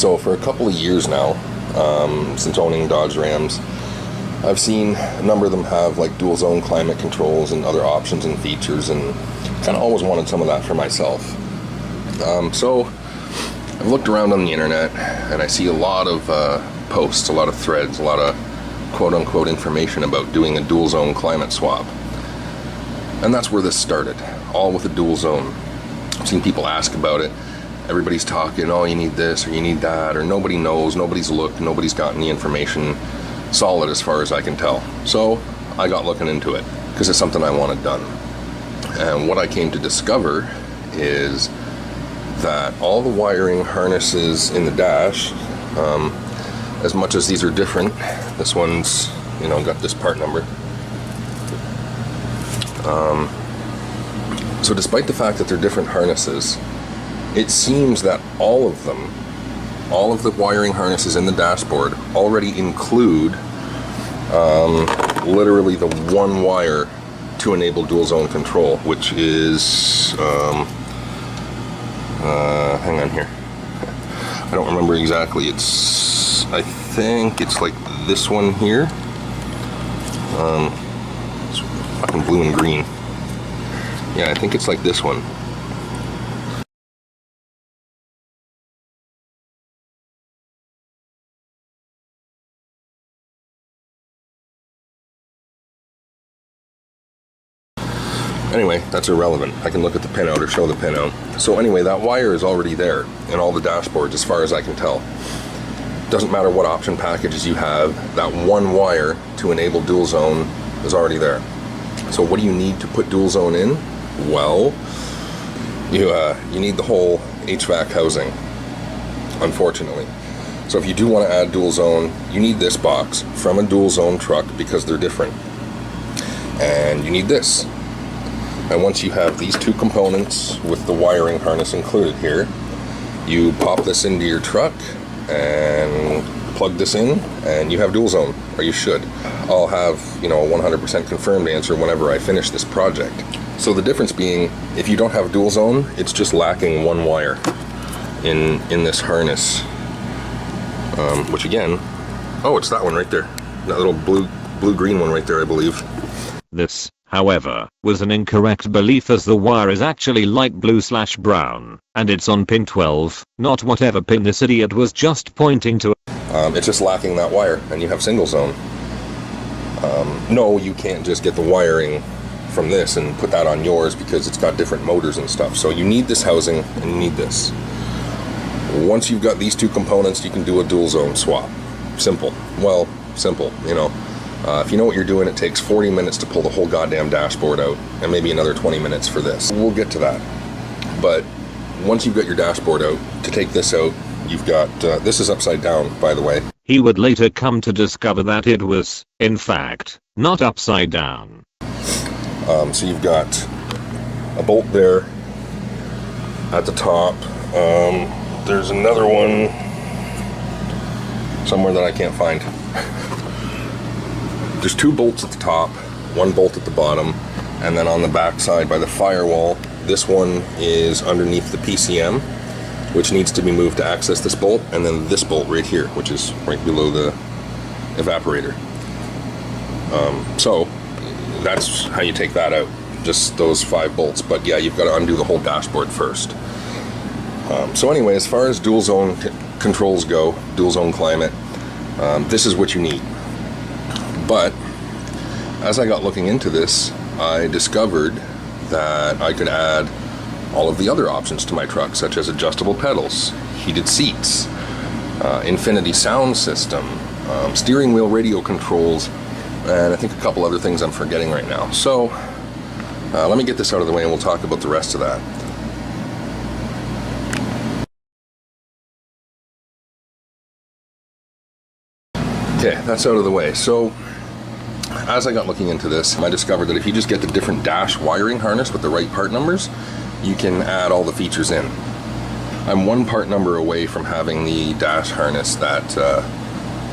So for a couple of years now, since owning Dodge Rams, I've seen a number of them have like dual zone climate controls and other options and features, and kind of always wanted some of that for myself. So I've looked around on the internet and I see a lot of posts, a lot of threads, a lot of quote-unquote information about doing a dual zone climate swap. And that's where this started, all with a dual zone. I've seen people ask about it. Everybody's talking, oh, you need this or you need that, or nobody knows, nobody's looked, nobody's gotten the information solid as far as I can tell. So I got looking into it because it's something I wanted done. And what I came to discover is that all the wiring harnesses in the dash, as much as these are different, this one's, got this part number. So despite the fact that they're different harnesses, it seems that all of the wiring harnesses in the dashboard already include literally the one wire to enable dual zone control, which is, hang on here, I don't remember exactly, I think it's like this one here, it's fucking blue and green, yeah, I think it's like this one. Anyway, that's irrelevant. I can look at the pinout or show the pinout. So anyway, that wire is already there in all the dashboards as far as I can tell. Doesn't matter what option packages you have, that one wire to enable dual zone is already there. So what do you need to put dual zone in? Well, you need the whole HVAC housing, unfortunately. So if you do want to add dual zone, you need this box from a dual zone truck because they're different. And you need this. And once you have these two components with the wiring harness included here, you pop this into your truck and plug this in and you have dual zone, or you should. I'll have, a 100% confirmed answer whenever I finish this project. So the difference being, if you don't have dual zone, it's just lacking one wire in this harness, which again, oh, it's that one right there, that little blue-green one right there, I believe. This, however, was an incorrect belief, as the wire is actually light blue/brown, and it's on pin 12, not whatever pin this idiot was just pointing to. It's just lacking that wire, and you have single zone. No, you can't just get the wiring from this and put that on yours because it's got different motors and stuff. So you need this housing and you need this. Once you've got these two components, you can do a dual zone swap. Simple. Well, simple, if you know what you're doing, it takes 40 minutes to pull the whole goddamn dashboard out, and maybe another 20 minutes for this. We'll get to that. But once you've got your dashboard out, to take this out, you've got, this is upside down, by the way. He would later come to discover that it was, in fact, not upside down. So you've got a bolt there at the top. There's another one somewhere that I can't find. There's two bolts at the top, one bolt at the bottom, and then on the back side by the firewall, this one is underneath the PCM, which needs to be moved to access this bolt, and then this bolt right here, which is right below the evaporator. So that's how you take that out, just those 5 bolts. But yeah, you've got to undo the whole dashboard first. So anyway, as far as dual zone controls go, dual zone climate, this is what you need. But as I got looking into this, I discovered that I could add all of the other options to my truck, such as adjustable pedals, heated seats, infinity sound system, steering wheel radio controls, and I think a couple other things I'm forgetting right now. So let me get this out of the way and we'll talk about the rest of that. Okay, that's out of the way. So as I got looking into this, I discovered that if you just get the different dash wiring harness with the right part numbers, you can add all the features in. I'm one part number away from having the dash harness that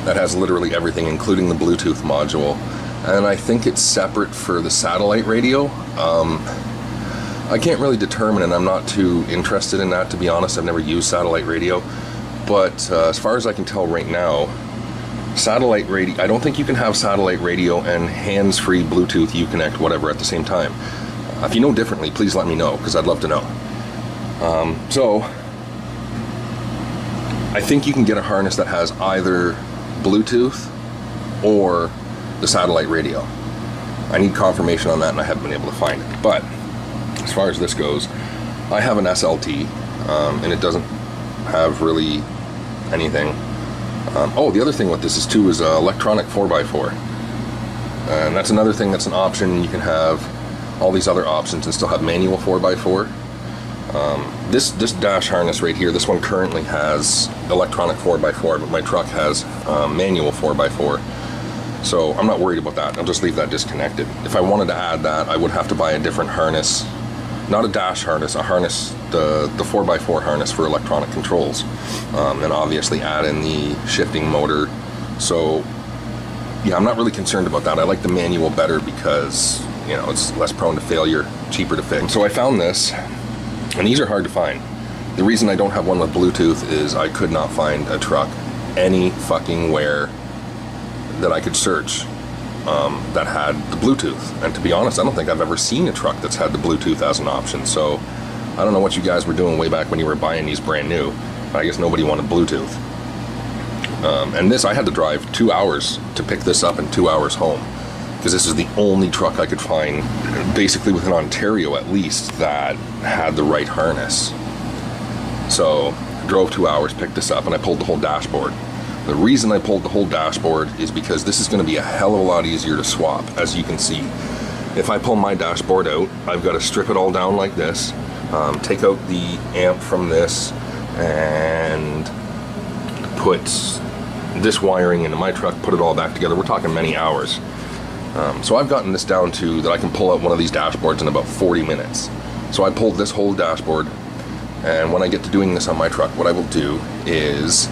has literally everything, including the Bluetooth module, and I think it's separate for the satellite radio. I can't really determine, and I'm not too interested in that, to be honest. I've never used satellite radio, But as far as I can tell right now, satellite radio, I don't think you can have satellite radio and hands-free Bluetooth, Uconnect, whatever at the same time. If you know differently, please let me know, because I'd love to know. So I think you can get a harness that has either Bluetooth or the satellite radio. I need confirmation on that, and I haven't been able to find it. But as far as this goes, I have an SLT, and it doesn't have really anything. Oh, the other thing with this is too is electronic 4x4, and that's another thing that's an option. You can have all these other options and still have manual 4x4. This dash harness right here, this one currently has electronic 4x4, but my truck has manual 4x4. So I'm not worried about that. I'll just leave that disconnected. If I wanted to add that, I would have to buy a different harness. Not a dash harness, a harness, the 4x4 harness for electronic controls. And obviously add in the shifting motor. So yeah, I'm not really concerned about that. I like the manual better because, you know, it's less prone to failure, cheaper to fix. So I found this, and these are hard to find. The reason I don't have one with Bluetooth is I could not find a truck any fucking where that I could search that had the Bluetooth. And to be honest, I don't think I've ever seen a truck that's had the Bluetooth as an option. So I don't know what you guys were doing way back when you were buying these brand new. I guess nobody wanted Bluetooth. And this, I had to drive 2 hours to pick this up and 2 hours home, because this is the only truck I could find, basically within Ontario at least, that had the right harness. So I drove 2 hours, picked this up, and I pulled the whole dashboard. The reason I pulled the whole dashboard is because this is going to be a hell of a lot easier to swap. As you can see, if I pull my dashboard out, I've got to strip it all down like this, take out the amp from this, and put this wiring into my truck, put it all back together. We're talking many hours. So I've gotten this down to that I can pull out one of these dashboards in about 40 minutes. So I pulled this whole dashboard, and when I get to doing this on my truck, what I will do is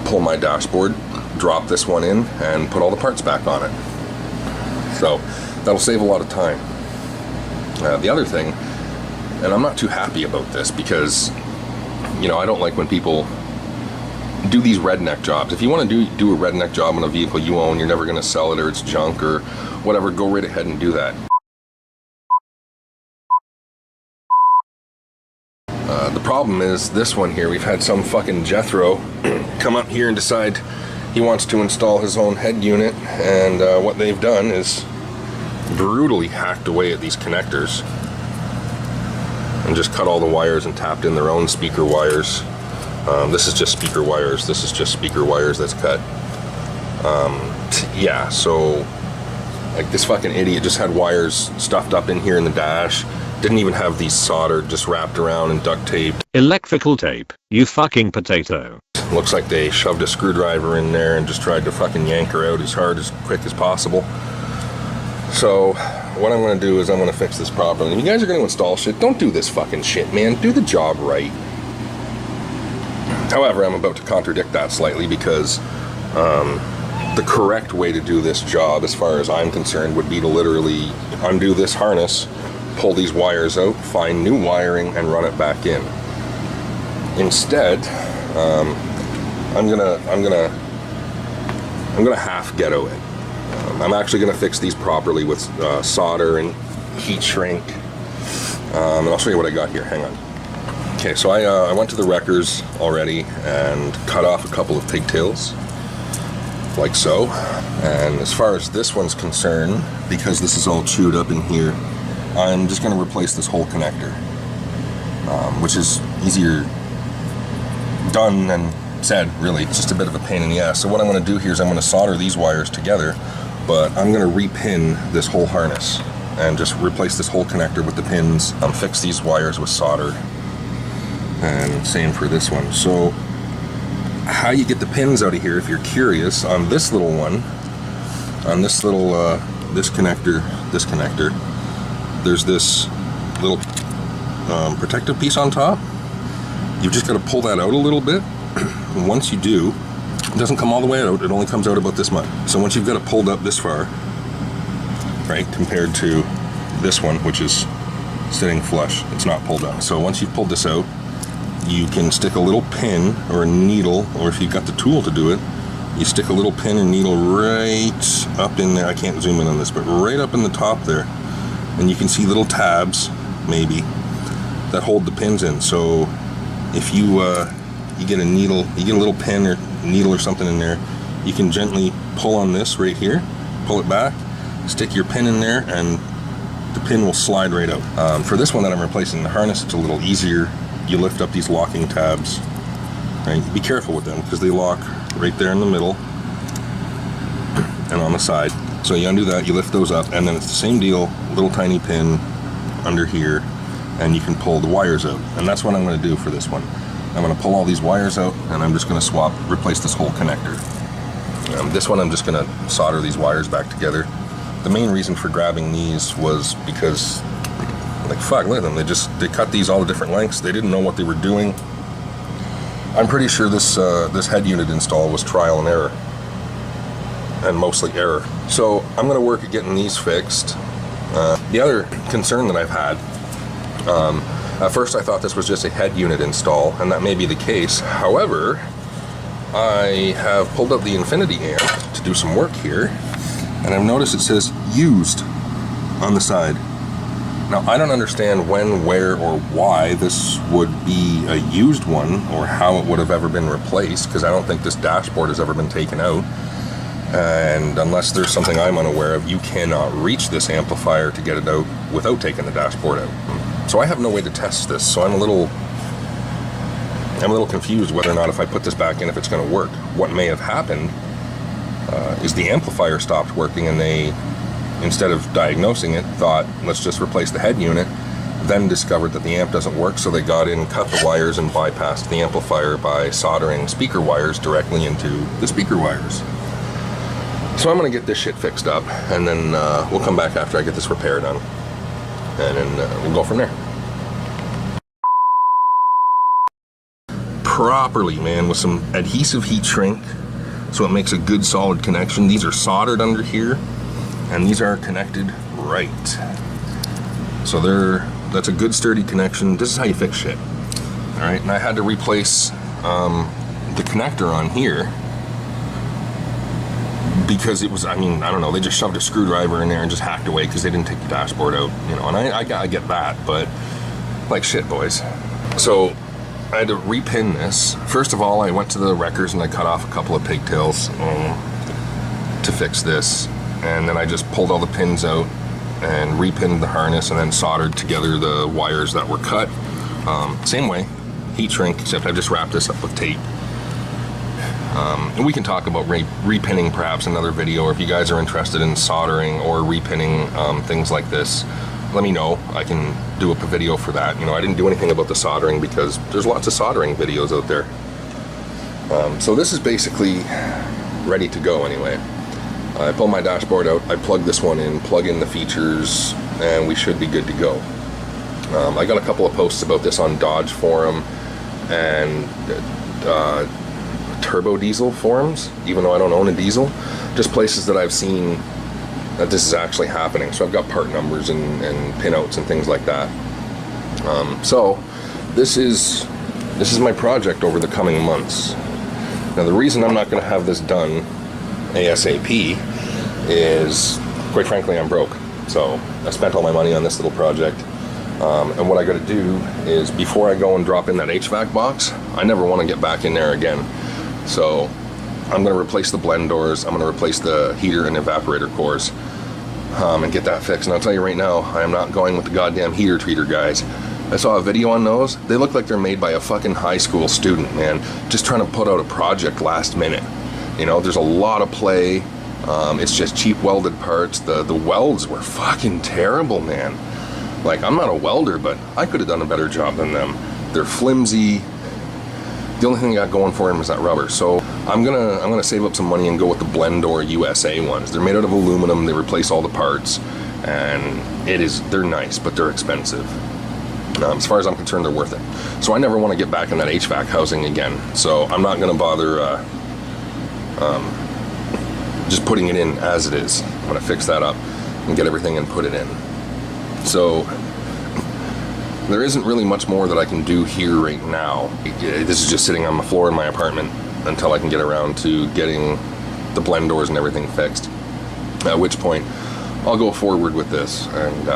pull my dashboard, drop this one in, and put all the parts back on it. So that'll save a lot of time. The other thing, and I'm not too happy about this because, you know, I don't like when people do these redneck jobs. If you want to do a redneck job on a vehicle you own, you're never going to sell it, or it's junk or whatever, go right ahead and do that. The problem is this one here. We've had some fucking Jethro come up here and decide he wants to install his own head unit, and what they've done is brutally hacked away at these connectors and just cut all the wires and tapped in their own speaker wires. This is just speaker wires. This is just speaker wires that's cut. Yeah, so like this fucking idiot just had wires stuffed up in here in the dash. Didn't even have these soldered, just wrapped around and duct taped. Electrical tape, you fucking potato. Looks like they shoved a screwdriver in there and just tried to fucking yank her out as hard, as quick as possible. So what I'm going to do is I'm going to fix this properly. And you guys are going to install shit, don't do this fucking shit, man. Do the job right. However, I'm about to contradict that slightly because the correct way to do this job, as far as I'm concerned, would be to literally undo this harness, pull these wires out, find new wiring, and run it back in. Instead, I'm gonna half ghetto it. I'm actually gonna fix these properly with solder and heat shrink, and I'll show you what I got here. Hang on. Okay, so I went to the wreckers already and cut off a couple of pigtails, like so. And as far as this one's concerned, because this is all chewed up in here, I'm just going to replace this whole connector, which is easier done than said, really. It's just a bit of a pain in the ass. So what I'm going to do here is I'm going to solder these wires together, but I'm going to repin this whole harness and just replace this whole connector with the pins, fix these wires with solder, and same for this one. So how you get the pins out of here, if you're curious, on this little one, on this little this connector, there's this little protective piece on top. You've just got to pull that out a little bit. And once you do, it doesn't come all the way out, it only comes out about this much. So once you've got it pulled up this far, right, compared to this one, which is sitting flush, it's not pulled up. So once you've pulled this out, you can stick a little pin or a needle, or if you've got the tool to do it, you stick a little pin or needle right up in there. I can't zoom in on this, but right up in the top there. And you can see little tabs, maybe, that hold the pins in. So if you you get a needle, you get a little pin or needle or something in there, you can gently pull on this right here, pull it back, stick your pin in there, and the pin will slide right out. For this one that I'm replacing the harness, it's a little easier. You lift up these locking tabs. Right? Be careful with them because they lock right there in the middle and on the side. So you undo that, you lift those up, and then it's the same deal, little tiny pin under here, and you can pull the wires out. And that's what I'm going to do for this one. I'm going to pull all these wires out, and I'm just going to replace this whole connector. This one I'm just going to solder these wires back together. The main reason for grabbing these was because, like, fuck, look at them. They cut these all the different lengths. They didn't know what they were doing. I'm pretty sure this head unit install was trial and error, and mostly error. So I'm going to work at getting these fixed. The other concern that I've had, at first I thought this was just a head unit install, and that may be the case. However, I have pulled up the Infinity amp to do some work here, and I've noticed it says used on the side. Now, I don't understand when, where, or why this would be a used one, or how it would have ever been replaced, because I don't think this dashboard has ever been taken out. And unless there's something I'm unaware of, you cannot reach this amplifier to get it out without taking the dashboard out. So I have no way to test this, so I'm a little confused whether or not if I put this back in, if it's going to work. What may have happened is the amplifier stopped working, and they, instead of diagnosing it, thought, let's just replace the head unit, then discovered that the amp doesn't work, so they got in, cut the wires, and bypassed the amplifier by soldering speaker wires directly into the speaker wires. So I'm going to get this shit fixed up, and then we'll come back after I get this repair done, and then we'll go from there. Properly, man, with some adhesive heat shrink, so it makes a good solid connection. These are soldered under here, and these are connected right. So that's a good sturdy connection. This is how you fix shit. All right, and I had to replace the connector on here because it was, I don't know, they just shoved a screwdriver in there and just hacked away because they didn't take the dashboard out, you know, and I get that, but like shit, boys. So I had to repin this. First of all, I went to the wreckers and I cut off a couple of pigtails to fix this. And then I just pulled all the pins out and repinned the harness and then soldered together the wires that were cut. Same way, heat shrink, except I've just wrapped this up with tape. And we can talk about repinning perhaps in another video, or if you guys are interested in soldering or repinning things like this, let me know. I can do up a video for that. You know, I didn't do anything about the soldering because there's lots of soldering videos out there. So this is basically ready to go anyway. I pull my dashboard out, I plug this one in, plug in the features, and we should be good to go. I got a couple of posts about this on Dodge forum and Turbo Diesel forums, even though I don't own a diesel. Just places that I've seen that this is actually happening. So I've got part numbers and pinouts and things like that. So this is my project over the coming months. Now the reason I'm not going to have this done ASAP is, quite frankly, I'm broke. So I spent all my money on this little project. And what I got to do is, before I go and drop in that HVAC box, I never want to get back in there again. So I'm going to replace the blend doors, I'm going to replace the heater and evaporator cores, and get that fixed. And I'll tell you right now, I am not going with the goddamn heater treater guys. I saw a video on those. They look like they're made by a fucking high school student, man, just trying to put out a project last minute. You know, there's a lot of play. It's just cheap welded parts. The welds were fucking terrible, man. Like, I'm not a welder, but I could have done a better job than them. They're flimsy. The only thing I got going for them is that rubber. So I'm gonna save up some money and go with the Blendor USA ones. They're made out of aluminum. They replace all the parts, and they're nice, but they're expensive. As far as I'm concerned, they're worth it. So I never want to get back in that HVAC housing again. So I'm not gonna bother just putting it in as it is. I'm gonna fix that up and get everything and put it in. So there isn't really much more that I can do here right now. This is just sitting on the floor in my apartment until I can get around to getting the blend doors and everything fixed. At which point, I'll go forward with this and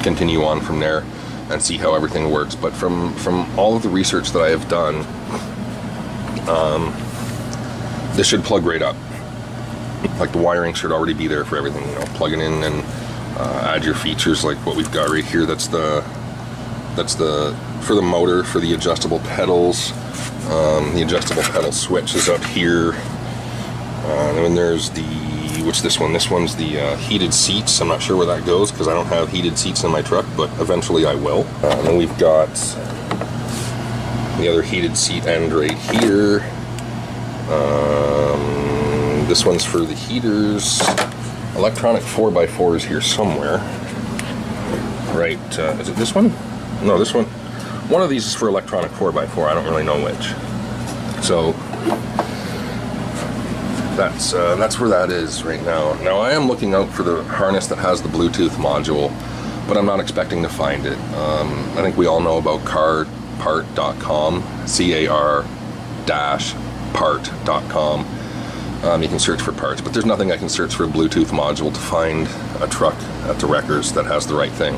continue on from there and see how everything works. But from all of the research that I have done, this should plug right up. Like the wiring should already be there for everything, you know, plug it in and add your features like what we've got right here. That's the for the motor, for the adjustable pedals. The adjustable pedal switch is up here. And then there's what's this one? This one's the heated seats. I'm not sure where that goes because I don't have heated seats in my truck, but eventually I will. And then we've got the other heated seat end right here. This one's for the heaters. Electronic 4x4 is here somewhere. Right, is it this one? No, this one. One of these is for electronic 4x4. I don't really know which. So that's where that is right now. Now I am looking out for the harness that has the Bluetooth module, but I'm not expecting to find it. I think we all know about carpart.com, car-part.com. You can search for parts, but there's nothing I can search for a Bluetooth module to find a truck at the wreckers that has the right thing.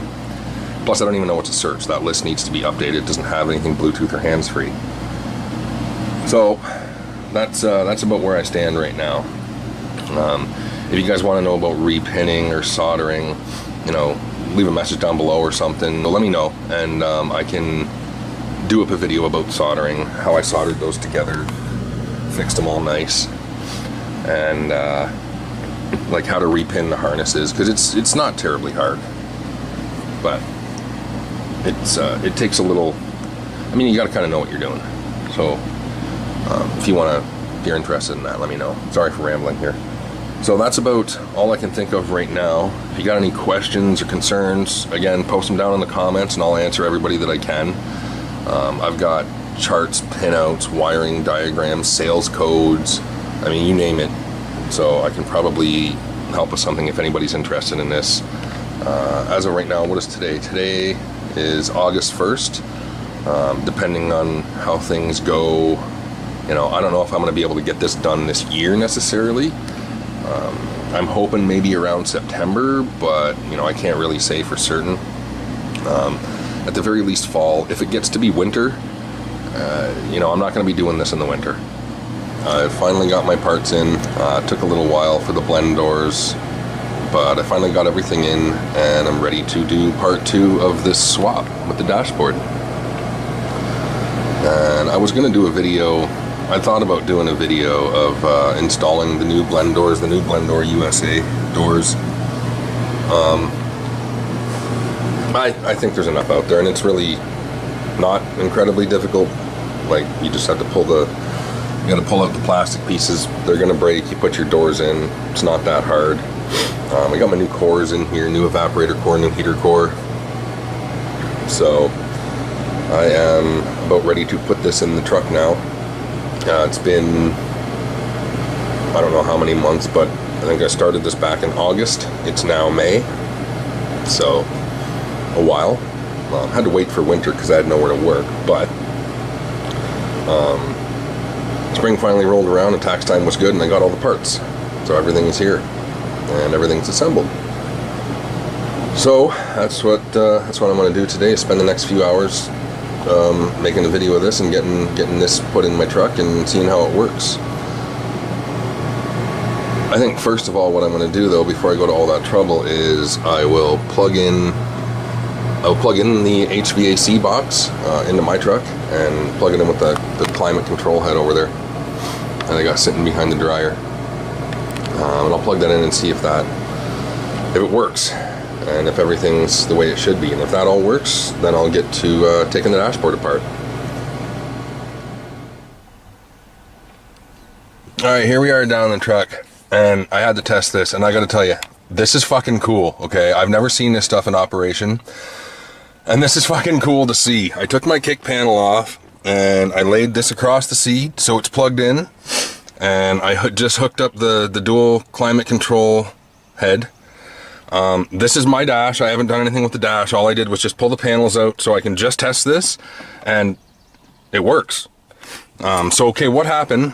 Plus, I don't even know what to search. That list needs to be updated. It doesn't have anything Bluetooth or hands-free. So that's about where I stand right now. If you guys want to know about repinning or soldering, you know, leave a message down below or something. Let me know, and I can do up a video about soldering, how I soldered those together, fixed them all nice, and like how to repin the harnesses, because it's not terribly hard, but it takes a little. I mean, you got to kind of know what you're doing. So if you're interested in that, let me know. Sorry for rambling here. So that's about all I can think of right now. If you got any questions or concerns, again, post them down in the comments and I'll answer everybody that I can. I've got charts, pinouts, wiring diagrams, sales codes, I mean, you name it. So I can probably help with something if anybody's interested in this. As of right now, what is today? Today is August 1st. Depending on how things go, you know, I don't know if I'm going to be able to get this done this year necessarily. I'm hoping maybe around September, but, you know, I can't really say for certain. At the very least fall. If it gets to be winter, you know, I'm not going to be doing this in the winter. I finally got my parts in. Took a little while for the blend doors, but I finally got everything in, and I'm ready to do part 2 of this swap with the dashboard. And I was going to do a video. I thought about doing a video of installing the new blend doors, the new Blend Door USA doors. I think there's enough out there, and it's really not incredibly difficult. Like, you just have to you got to pull out the plastic pieces. They're going to break. You put your doors in. It's not that hard. I got my new cores in here, new evaporator core, new heater core. So I am about ready to put this in the truck now. It's been, I don't know how many months, but I think I started this back in August. It's now May, so a while. Had to wait for winter because I had nowhere to work, but spring finally rolled around and tax time was good, and I got all the parts. So everything is here and everything's assembled. So that's what I'm going to do today, is spend the next few hours making a video of this and getting this put in my truck and seeing how it works. I think first of all what I'm going to do, though, before I go to all that trouble, is I'll plug in the HVAC box into my truck and plug it in with the climate control head over there that I got sitting behind the dryer. And I'll plug that in and see if it works, and if everything's the way it should be. And if that all works, then I'll get to taking the dashboard apart. Alright, here we are down in the truck, and I had to test this, and I gotta tell you, this is fucking cool, okay? I've never seen this stuff in operation, and this is fucking cool to see. I took my kick panel off, and I laid this across the seat so it's plugged in, and I just hooked up the dual climate control head. This is my dash. I haven't done anything with the dash. All I did was just pull the panels out so I can just test this, and it works. So okay, what happened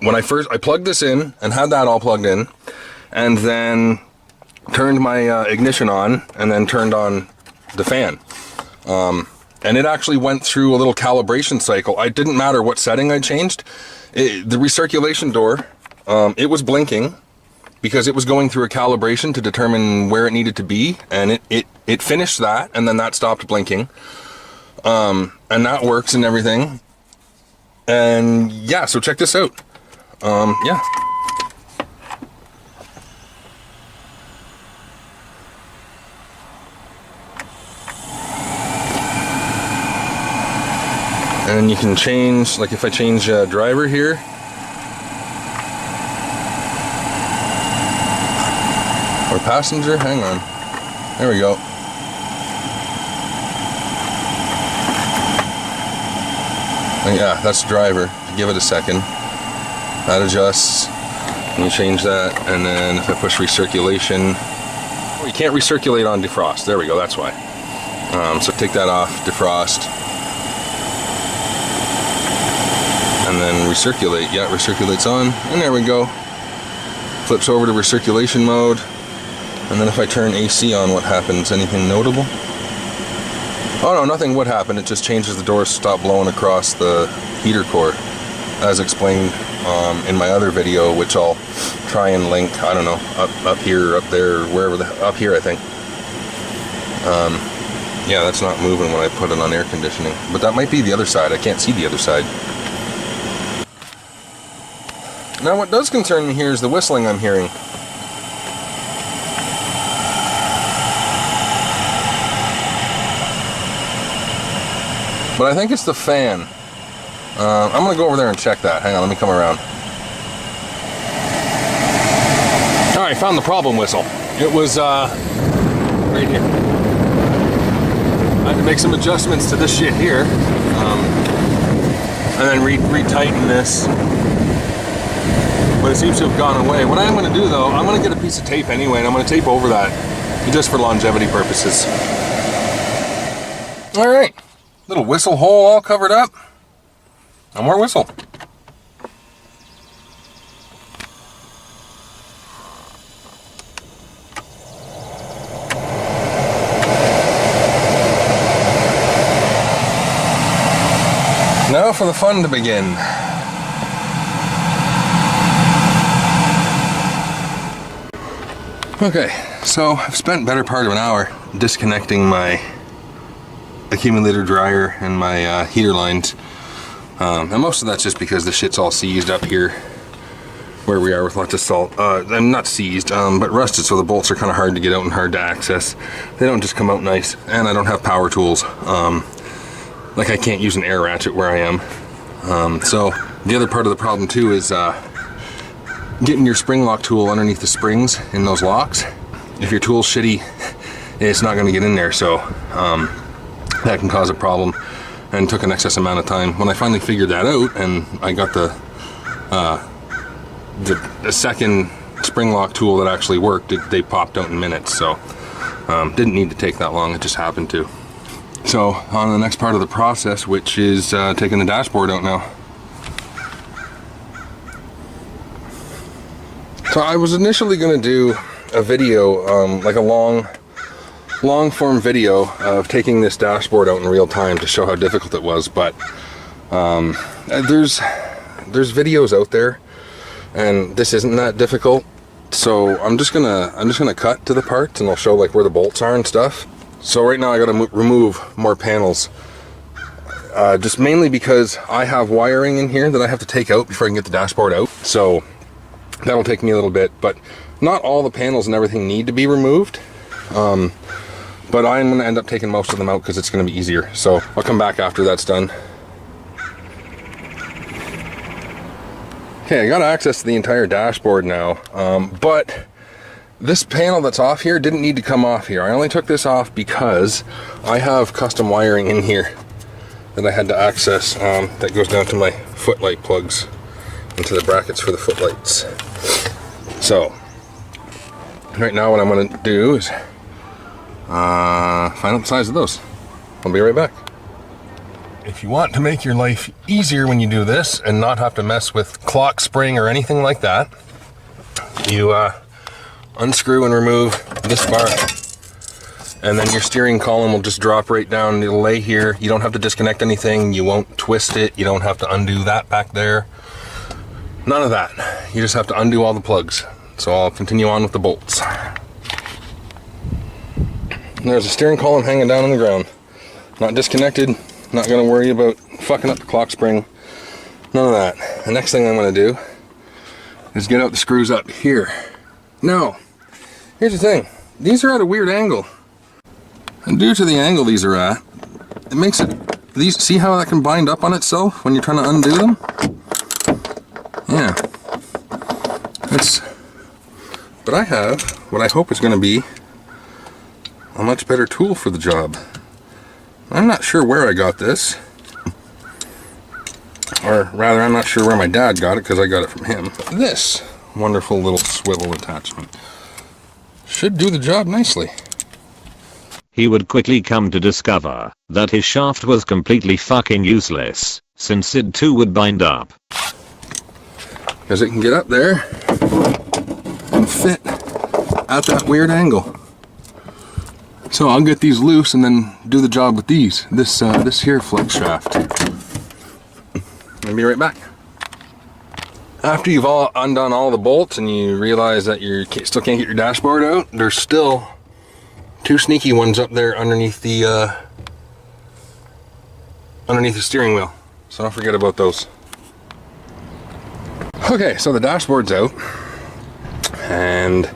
when I plugged this in and had that all plugged in, and then turned my ignition on and then turned on the fan. And it actually went through a little calibration cycle. It didn't matter what setting I changed. The recirculation door, it was blinking because it was going through a calibration to determine where it needed to be, and it finished that, and then that stopped blinking. And that works and everything. And yeah, so check this out. Yeah. And you can change, like if I change driver here, or passenger, hang on, there we go. And yeah, that's driver. Give it a second. That adjusts, and you change that, and then if I push recirculation, oh, you can't recirculate on defrost. There we go, that's why. So take that off, defrost. And then recirculate. Yeah, recirculates on, and there we go. Flips over to recirculation mode, and then if I turn AC on, what happens? Anything notable? Oh no, nothing would happen. It just changes the doors to stop blowing across the heater core, as explained in my other video, which I'll try and link. I don't know, up here, up there, wherever. Up here, I think. Yeah, that's not moving when I put it on air conditioning, but that might be the other side. I can't see the other side. Now what does concern me here is the whistling I'm hearing. But I think it's the fan. I'm going to go over there and check that. Hang on, let me come around. Alright, found the problem whistle. It was right here. I had to make some adjustments to this shit here. And then retighten this. But it seems to have gone away. What I'm going to do though, I'm going to get a piece of tape anyway, and I'm going to tape over that just for longevity purposes. Alright, little whistle hole all covered up. No more whistle. Now for the fun to begin. Okay, so I've spent better part of an hour disconnecting my accumulator dryer and my heater lines. And most of that's just because the shit's all seized up here where we are with lots of salt. I'm not seized, but rusted, so the bolts are kind of hard to get out and hard to access. They don't just come out nice, and I don't have power tools. Like I can't use an air ratchet where I am. So the other part of the problem too is getting your spring lock tool underneath the springs in those locks. If your tool's shitty, it's not going to get in there, so that can cause a problem, and took an excess amount of time. When I finally figured that out and I got the second spring lock tool that actually worked, they popped out in minutes, so didn't need to take that long, it just happened to. So on to the next part of the process, which is taking the dashboard out now. So I was initially going to do a video, like a long form video of taking this dashboard out in real time to show how difficult it was, but there's videos out there, and this isn't that difficult. So I'm just gonna cut to the parts, and I'll show like where the bolts are and stuff. So right now I gotta remove more panels, just mainly because I have wiring in here that I have to take out before I can get the dashboard out. So that'll take me a little bit, but not all the panels and everything need to be removed. But I'm going to end up taking most of them out because it's going to be easier. So I'll come back after that's done. Okay, I got access to the entire dashboard now, but this panel that's off here didn't need to come off here. I only took this off because I have custom wiring in here that I had to access that goes down to my footlight plugs, into the brackets for the footlights. So Right now what I'm going to do is find out the size of those. I'll be right back. If you want to make your life easier when you do this and not have to mess with clock spring or anything like that, you unscrew and remove this bar, and then your steering column will just drop right down. It'll lay here. You don't have to disconnect anything. You won't twist it. You don't have to undo that back there. None of that. You just have to undo all the plugs. So I'll continue on with the bolts. There's a steering column hanging down on the ground. Not disconnected. Not going to worry about fucking up the clock spring. None of that. The next thing I'm going to do is get out the screws up here. Now, here's the thing. These are at a weird angle. And due to the angle these are at, it makes it, see how that can bind up on itself when you're trying to undo them? Yeah. But I have what I hope is going to be a much better tool for the job. I'm not sure where I got this. Or rather, I'm not sure where my dad got it because I got it from him. This wonderful little swivel attachment should do the job nicely. He would quickly come to discover that his shaft was completely fucking useless, since it too would bind up. Because it can get up there and fit at that weird angle. So I'll get these loose and then do the job with these. This here flex shaft. I'll be right back. After you've all undone all the bolts and you realize that you still can't get your dashboard out, there's still two sneaky ones up there underneath the steering wheel. So don't forget about those. Okay, so the dashboard's out, and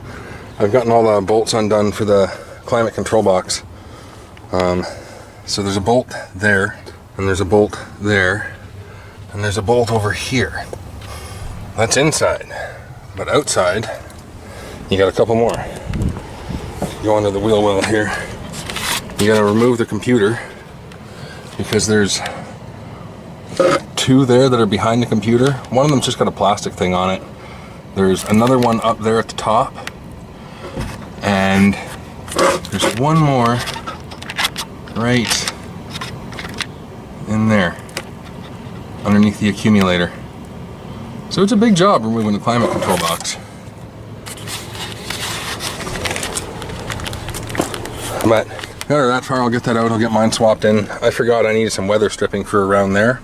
I've gotten all the bolts undone for the climate control box. So there's a bolt there, and there's a bolt there, and there's a bolt over here. That's inside, but outside you got a couple more. Go under the wheel well here. You gotta remove the computer because there's two there that are behind the computer. One of them's just got a plastic thing on it. There's another one up there at the top, and there's one more right in there underneath the accumulator. So it's a big job removing the climate control box. But after that far, I'll get that out. I'll get mine swapped in. I forgot I needed some weather stripping for around there,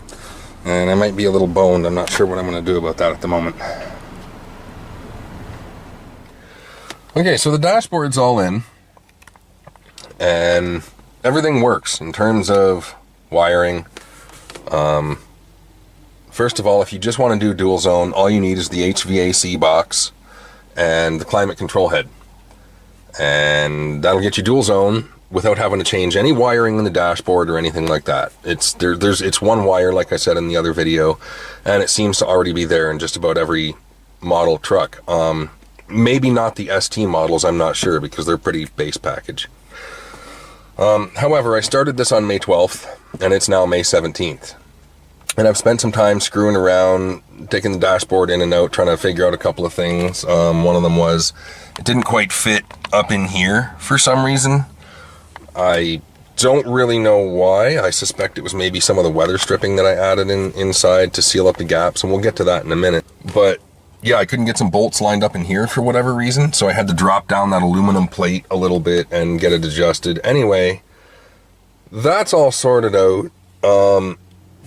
and I might be a little boned. I'm not sure what I'm going to do about that at the moment. Okay, so the dashboard's all in, and everything works in terms of wiring. First of all, if you just want to do dual zone, all you need is the HVAC box and the climate control head. And that'll get you dual zone without having to change any wiring in the dashboard or anything like that. It's one wire, like I said in the other video, and it seems to already be there in just about every model truck. Maybe not the ST models, I'm not sure, because they're pretty base package. However, I started this on May 12th, and it's now May 17th. And I've spent some time screwing around, taking the dashboard in and out, trying to figure out a couple of things. One of them was, it didn't quite fit up in here for some reason. I don't really know why. I suspect it was maybe some of the weather stripping that I added inside to seal up the gaps, and we'll get to that in a minute. But yeah, I couldn't get some bolts lined up in here for whatever reason, so I had to drop down that aluminum plate a little bit and get it adjusted. Anyway, that's all sorted out.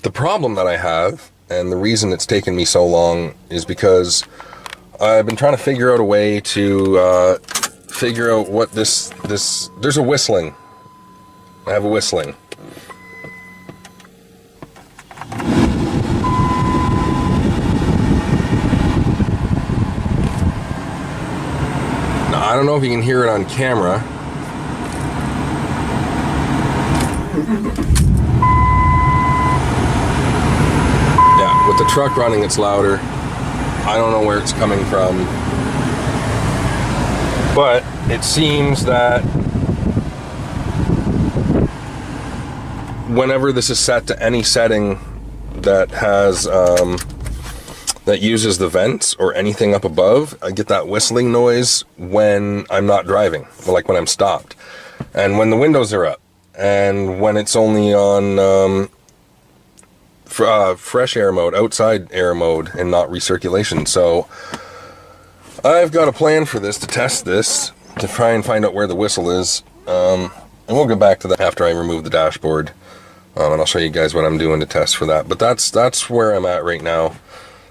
The problem that I have, and the reason it's taken me so long, is because I've been trying to figure out a way to figure out what this there's a whistling. I have a whistling. Now, I don't know if you can hear it on camera. Yeah, with the truck running, it's louder. I don't know where it's coming from. But it seems that whenever this is set to any setting that has that uses the vents or anything up above, I get that whistling noise when I'm not driving, like when I'm stopped, and when the windows are up, and when it's only on fresh air mode, outside air mode, and not recirculation. So I've got a plan for this, to test this, to try and find out where the whistle is, and we'll get back to that after I remove the dashboard, and I'll show you guys what I'm doing to test for that. But that's where I'm at right now.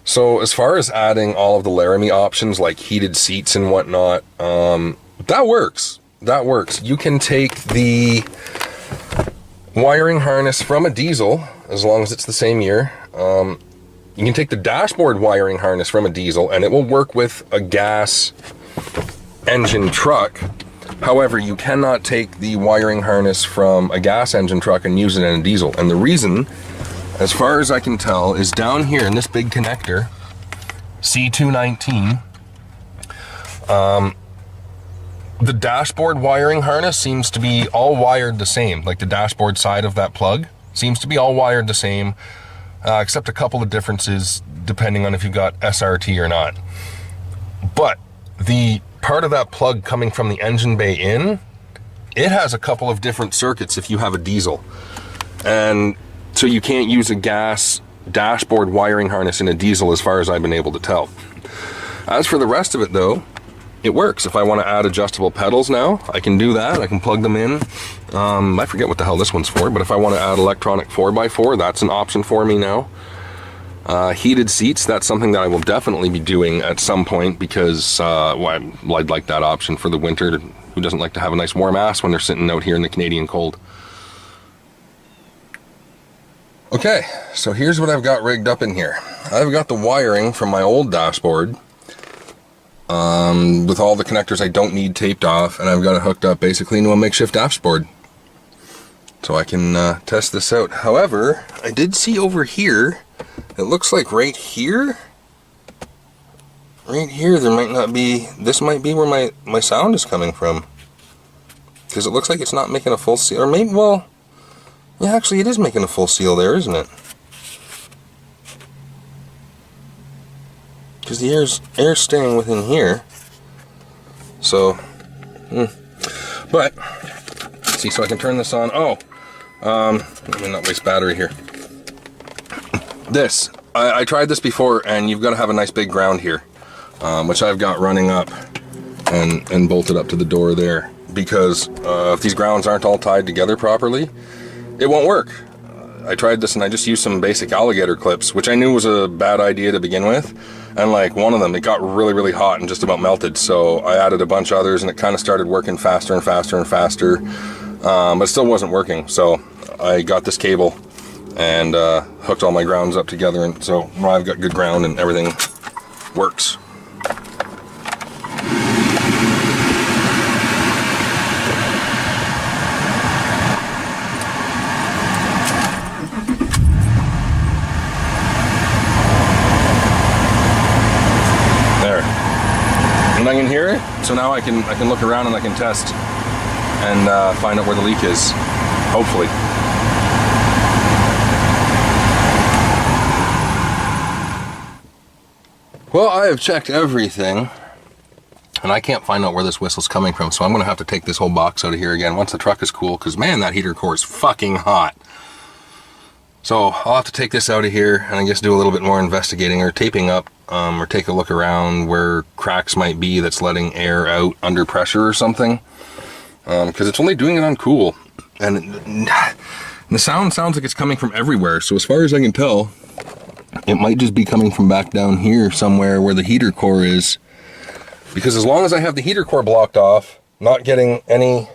So as far as adding all of the Laramie options like heated seats and whatnot, that works. That works. You can take the wiring harness from a diesel, as long as it's the same year. You can take the dashboard wiring harness from a diesel and it will work with a gas engine truck. However, you cannot take the wiring harness from a gas engine truck and use it in a diesel. And the reason, as far as I can tell, is down here in this big connector, C219, the dashboard wiring harness seems to be all wired the same. Like the dashboard side of that plug seems to be all wired the same, except a couple of differences depending on if you've got SRT or not. But the part of that plug coming from the engine bay in, it has a couple of different circuits if you have a diesel. And so you can't use a gas dashboard wiring harness in a diesel, as far as I've been able to tell. As for the rest of it though, it works. If I want to add adjustable pedals now, I can do that. I can plug them in. I forget what the hell this one's for, but if I want to add electronic 4x4, that's an option for me now. Heated seats, that's something that I will definitely be doing at some point, because I'd like that option for the winter. Who doesn't like to have a nice warm ass when they're sitting out here in the Canadian cold? Okay, so here's what I've got rigged up in here. I've got the wiring from my old dashboard, with all the connectors I don't need taped off, and I've got it hooked up basically into a makeshift dashboard, so I can test this out. However, I did see over here, it looks like right here, there might not be, this might be where my sound is coming from, because it looks like it's not making a full seal, or maybe, well, yeah, actually it is making a full seal there, isn't it? Because the air's staying within here. So, but, let's see, so I can turn this on. Oh, let me not waste battery here. This, I tried this before, and you've got to have a nice big ground here, which I've got running up and bolted up to the door there, because if these grounds aren't all tied together properly, it won't work. I tried this and I just used some basic alligator clips, which I knew was a bad idea to begin with. And like one of them, it got really, really hot and just about melted. So I added a bunch of others and it kind of started working faster and faster and faster. But it still wasn't working. So I got this cable and hooked all my grounds up together. And so now I've got good ground and everything works. And I can hear it, so now I can look around and I can test and find out where the leak is, hopefully. Well, I have checked everything and I can't find out where this whistle's coming from, so I'm gonna have to take this whole box out of here again once the truck is cool, because man, that heater core is fucking hot. So I'll have to take this out of here and I guess do a little bit more investigating or taping up, or take a look around where cracks might be that's letting air out under pressure or something, because it's only doing it on cool, and the sounds like it's coming from everywhere. So as far as I can tell, it might just be coming from back down here somewhere where the heater core is, because as long as I have the heater core blocked off, not getting any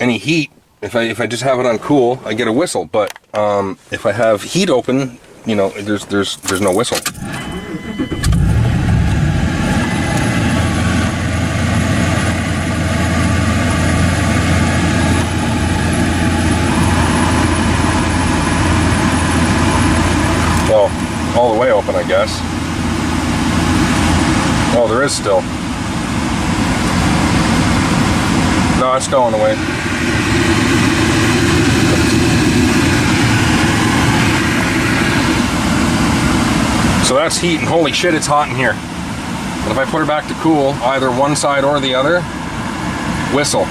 heat, if I just have it on cool, I get a whistle. But if I have heat open, you know, there's no whistle. Well, all the way open, I guess. Oh, there is still. No, it's going away. So that's heat, and holy shit, it's hot in here. And if I put her back to cool, either one side or the other, whistle.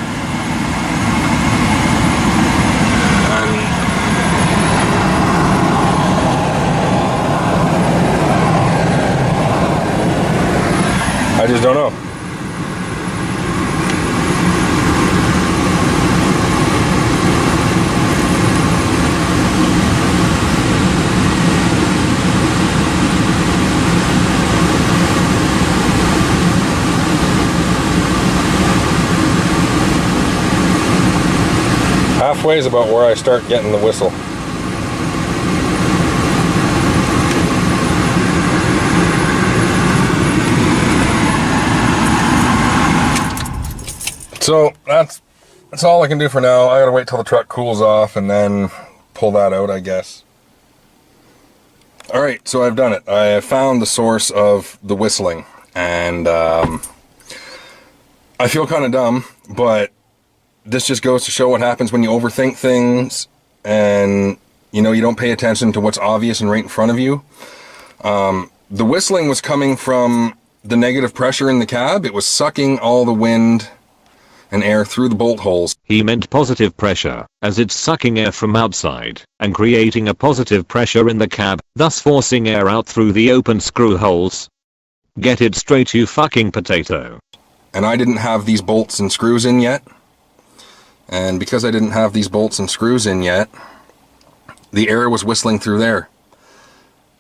I just don't know. Halfway is about where I start getting the whistle. So that's all I can do for now. I gotta wait till the truck cools off and then pull that out, I guess. Alright, so I've done it. I have found the source of the whistling, and I feel kind of dumb, but this just goes to show what happens when you overthink things and you don't pay attention to what's obvious and right in front of you. The whistling was coming from the negative pressure in the cab. It was sucking all the wind and air through the bolt holes. He meant positive pressure, as it's sucking air from outside and creating a positive pressure in the cab, thus forcing air out through the open screw holes. Get it straight, you fucking potato. And I didn't have these bolts and screws in yet. And because I didn't have these bolts and screws in yet, the air was whistling through there.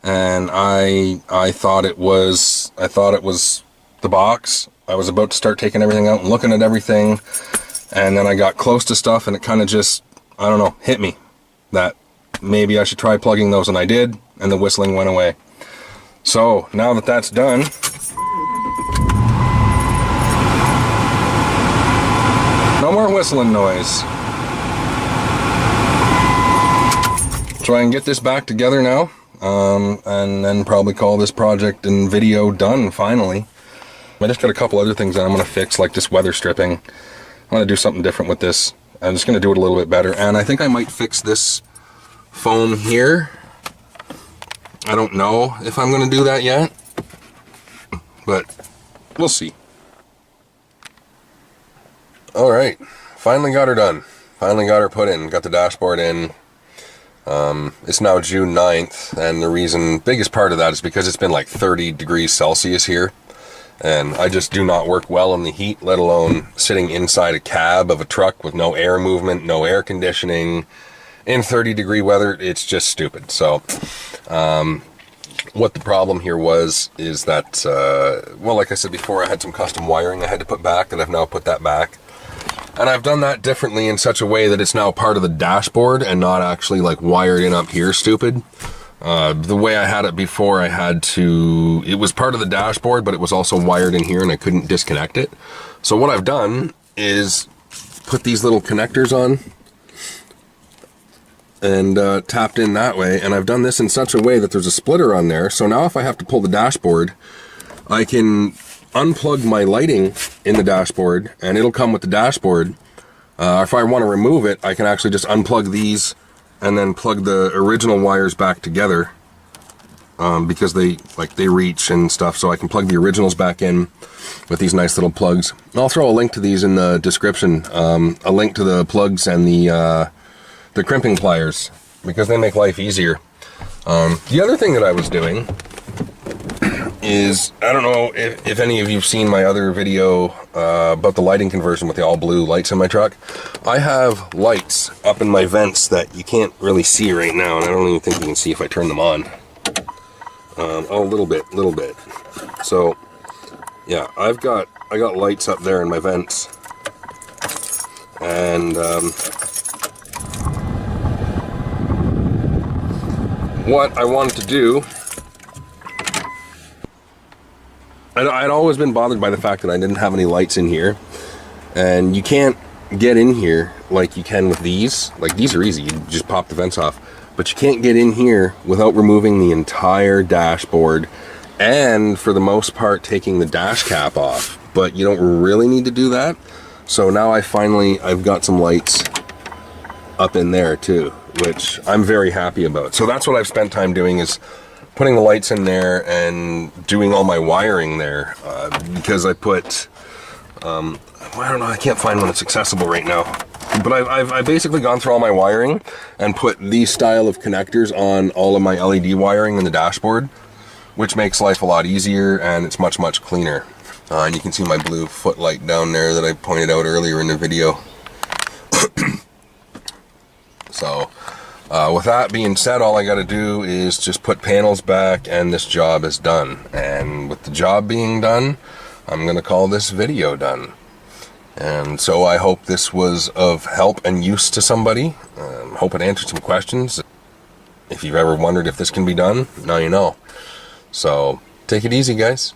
And I thought it was the box. I was about to start taking everything out and looking at everything, and then I got close to stuff and it kind of just, I don't know, hit me that maybe I should try plugging those, and I did, and the whistling went away. So now that that's done, no more whistling noise. So I can get this back together now, and then probably call this project and video done finally. I just got a couple other things that I'm going to fix, like this weather stripping. I'm going to do something different with this. I'm just going to do it a little bit better. And I think I might fix this foam here. I don't know if I'm going to do that yet, but we'll see. All right, finally got her done. Finally got her put in, got the dashboard in. It's now June 9th, and the biggest part of that is because it's been like 30 degrees Celsius here. And I just do not work well in the heat, let alone sitting inside a cab of a truck with no air movement, no air conditioning, in 30-degree weather. It's just stupid. So, what the problem here is that, well, like I said before, I had some custom wiring I had to put back, and I've now put that back. And I've done that differently in such a way that it's now part of the dashboard and not actually like wired in up here, stupid. The way I had it before, it was part of the dashboard, but it was also wired in here and I couldn't disconnect it. So what I've done is put these little connectors on and tapped in that way. And I've done this in such a way that there's a splitter on there. So now if I have to pull the dashboard, I can unplug my lighting in the dashboard and it'll come with the dashboard. If I want to remove it, I can actually just unplug these and then plug the original wires back together, because they reach and stuff, so I can plug the originals back in with these nice little plugs. I'll throw a link to these in the description, a link to the plugs and the crimping pliers, because they make life easier. The other thing that I was doing is, I don't know if any of you've seen my other video about the lighting conversion with the all blue lights in my truck. I have lights up in my vents that you can't really see right now, and I don't even think you can see if I turn them on. Oh, a little bit. So yeah, I got lights up there in my vents, and what I wanted to do, I'd always been bothered by the fact that I didn't have any lights in here, and you can't get in here like you can with these. Like, these are easy, you just pop the vents off, but you can't get in here without removing the entire dashboard and, for the most part, taking the dash cap off. But you don't really need to do that. So now I've got some lights up in there too, which I'm very happy about. So that's what I've spent time doing, is putting the lights in there and doing all my wiring there, because I put, I don't know, I can't find one that's accessible right now. But I've basically gone through all my wiring and put these style of connectors on all of my LED wiring in the dashboard, which makes life a lot easier, and it's much, much cleaner. And you can see my blue footlight down there that I pointed out earlier in the video. So, with that being said, all I got to do is just put panels back and this job is done. And with the job being done, I'm going to call this video done. And so I hope this was of help and use to somebody. Hope it answered some questions. If you've ever wondered if this can be done, now you know. So take it easy, guys.